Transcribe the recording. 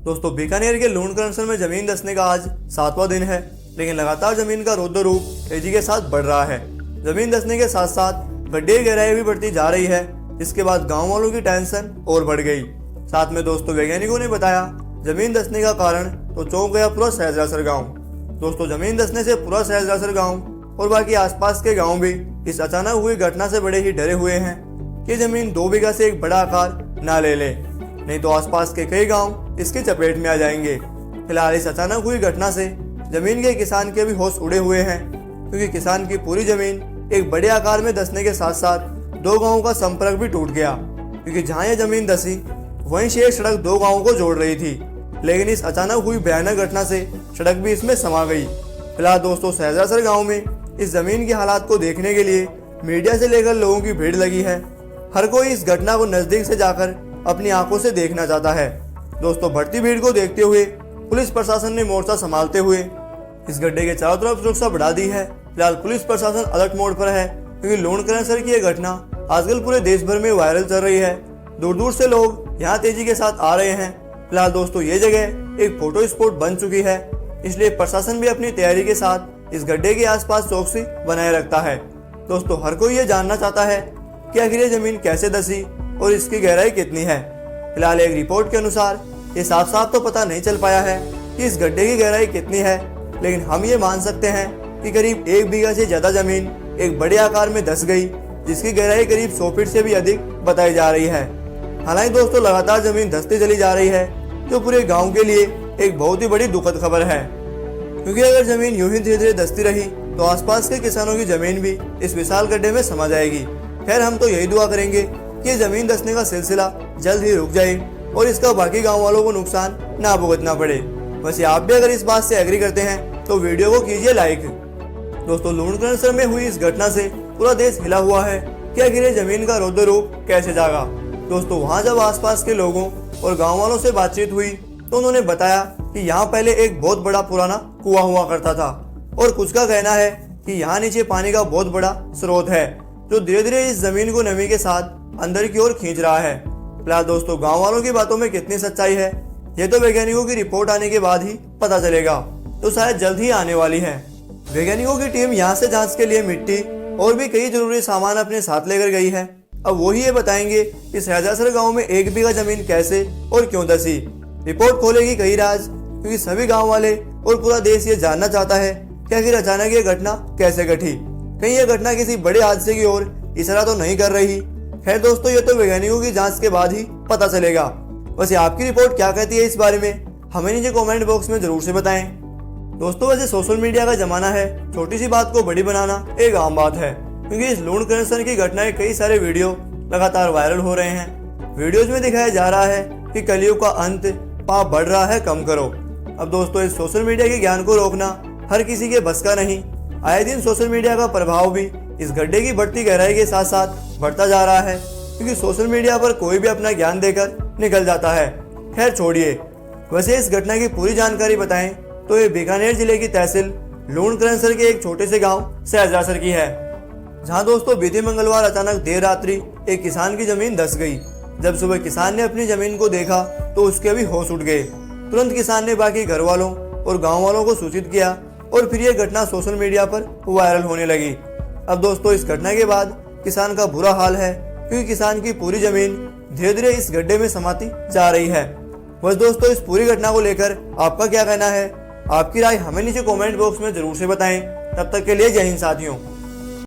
दोस्तों बीकानेर के लूणकरणसर में जमीन धंसने का आज 7वां दिन है, लेकिन लगातार जमीन का रौद्र रूप तेजी के साथ बढ़ रहा है। जमीन धंसने के साथ साथ गड्ढे की गहराई भी बढ़ती जा रही है, जिसके बाद गांव वालों की टेंशन और बढ़ गई। साथ में दोस्तों वैज्ञानिकों ने बताया जमीन धंसने का कारण तो चौंक गया पूरा सहजरासर गाँव। दोस्तों जमीन धंसने से पूरा सहजरासर गाँव और बाकी आसपास के गाँव भी इस अचानक हुई घटना से बड़े ही डरे हुए हैं कि जमीन 2 बीघा से एक बड़ा आकार ना ले ले, नहीं तो आसपास के कई गांव इसके चपेट में आ जाएंगे। फिलहाल इस अचानक हुई घटना से जमीन के किसान के भी होश उड़े हुए हैं, क्योंकि किसान की पूरी जमीन एक बड़े आकार में धंसने के साथ साथ 2 गांवों का संपर्क भी टूट गया, क्योंकि जहां यह जमीन धंसी वहीं से एक सड़क 2 गांवों को जोड़ रही थी, लेकिन इस अचानक हुई भयानक घटना से सड़क भी इसमें समा गई। फिलहाल दोस्तों सहजरासर गाँव में इस जमीन के हालात को देखने के लिए मीडिया से लेकर लोगों की भीड़ लगी है। हर कोई इस घटना को नजदीक से जाकर अपनी आंखों से देखना चाहता है। दोस्तों बढ़ती भीड़ को देखते हुए पुलिस प्रशासन ने मोर्चा संभालते हुए इस गड्ढे के चारों तरफ सुरक्षा बढ़ा दी है। फिलहाल पुलिस प्रशासन अलर्ट मोड पर है, क्योंकि लूणकरणसर की यह घटना आजकल पूरे देश भर में वायरल चल रही है। दूर दूर से लोग यहाँ तेजी के साथ आ रहे हैं। फिलहाल दोस्तों ये जगह एक फोटो स्पॉट बन चुकी है, इसलिए प्रशासन भी अपनी तैयारी के साथ इस गड्ढे के आसपास चौकसी बनाए रखता है। दोस्तों हर कोई ये जानना चाहता है कि आखिर ये जमीन कैसे धंसी और इसकी गहराई कितनी है। फिलहाल एक रिपोर्ट के अनुसार ये साफ साफ तो पता नहीं चल पाया है कि इस गड्ढे की गहराई कितनी है, लेकिन हम ये मान सकते हैं कि करीब 1 बीघा से ज्यादा जमीन एक बड़े आकार में धंस गई, जिसकी गहराई करीब 100 फीट से भी अधिक बताई जा रही है। हालांकि दोस्तों लगातार जमीन धंसती चली जा रही है, जो पूरे गाँव के लिए एक बहुत ही बड़ी दुखद खबर है, क्योंकि अगर जमीन यूं ही धीरे धीरे धंसती रही तो आसपास के किसानों की जमीन भी इस विशाल गड्ढे में समा जाएगी। खैर हम तो यही दुआ करेंगे कि ये जमीन धंसने का सिलसिला जल्द ही रुक जाए और इसका बाकी गांव वालों को नुकसान ना भुगतना पड़े। वैसे आप भी अगर इस बात से एग्री करते हैं तो वीडियो को कीजिए लाइक। दोस्तों लूणकरणसर में हुई इस घटना से पूरा देश हिला हुआ है कि आखिर जमीन का रौद्र रूप कैसे जागा। दोस्तों वहाँ जब आसपास के लोगों और गाँव वालों से बातचीत हुई तो उन्होंने बताया कि यहाँ पहले एक बहुत बड़ा पुराना कुआं हुआ करता था, और कुछ का कहना है कि यहाँ नीचे पानी का बहुत बड़ा स्रोत है, जो धीरे धीरे इस जमीन को नमी के साथ अंदर की ओर खींच रहा है। फिलहाल दोस्तों गांव वालों की बातों में कितनी सच्चाई है ये तो वैज्ञानिकों की रिपोर्ट आने के बाद ही पता चलेगा, तो शायद जल्द ही आने वाली है। वैज्ञानिकों की टीम यहाँ से जांच के लिए मिट्टी और भी कई जरूरी सामान अपने साथ लेकर गई है। अब वो ही ये बताएंगे कि सहजरासर गाँव में 1 बीघा जमीन कैसे और क्यों धंसी। रिपोर्ट खोलेगी कई राज, क्योंकि सभी गाँव वाले और पूरा देश ये जानना चाहता है कि आखिर अचानक ये घटना कैसे घटी। कहीं ये घटना किसी बड़े हादसे की ओर इशारा तो नहीं कर रही। खैर दोस्तों ये तो वैज्ञानिकों की जांच के बाद ही पता चलेगा। वैसे आपकी रिपोर्ट क्या कहती है इस बारे में हमें नीचे कमेंट बॉक्स में जरूर से बताएं। दोस्तों वैसे सोशल मीडिया का जमाना है, छोटी सी बात को बड़ी बनाना एक आम बात है, क्योंकि इस लूणकरणसर की घटना के कई सारे वीडियो लगातार वायरल हो रहे हैं। वीडियोज में दिखाया जा रहा है कि कलयुग का अंत, पाप बढ़ रहा है, कम करो। अब दोस्तों इस सोशल मीडिया के ज्ञान को रोकना हर किसी के बस का नहीं। आए दिन सोशल मीडिया का प्रभाव भी इस गड्ढे की बढ़ती गहराई के साथ साथ बढ़ता जा रहा है, क्योंकि सोशल मीडिया पर कोई भी अपना ज्ञान देकर निकल जाता है। खैर छोड़िए, वैसे इस घटना की पूरी जानकारी बताएं तो ये बीकानेर जिले की तहसील लूणकरणसर के एक छोटे से गाँव सहजरासर की है, जहाँ दोस्तों बीते मंगलवार अचानक देर रात्रि एक किसान की जमीन धंस गई। जब सुबह किसान ने अपनी जमीन को देखा तो उसके भी होश उठ गए। तुरंत किसान ने बाकी घर वालों और गांव वालों को सूचित किया और फिर यह घटना सोशल मीडिया पर वायरल होने लगी। अब दोस्तों इस घटना के बाद किसान का बुरा हाल है, क्योंकि किसान की पूरी जमीन धीरे धीरे इस गड्ढे में समाती जा रही है। बस दोस्तों इस पूरी घटना को लेकर आपका क्या कहना है, आपकी राय हमें नीचे कमेंट बॉक्स में जरूर से बताएं। तब तक के लिए जय हिंद साथियों।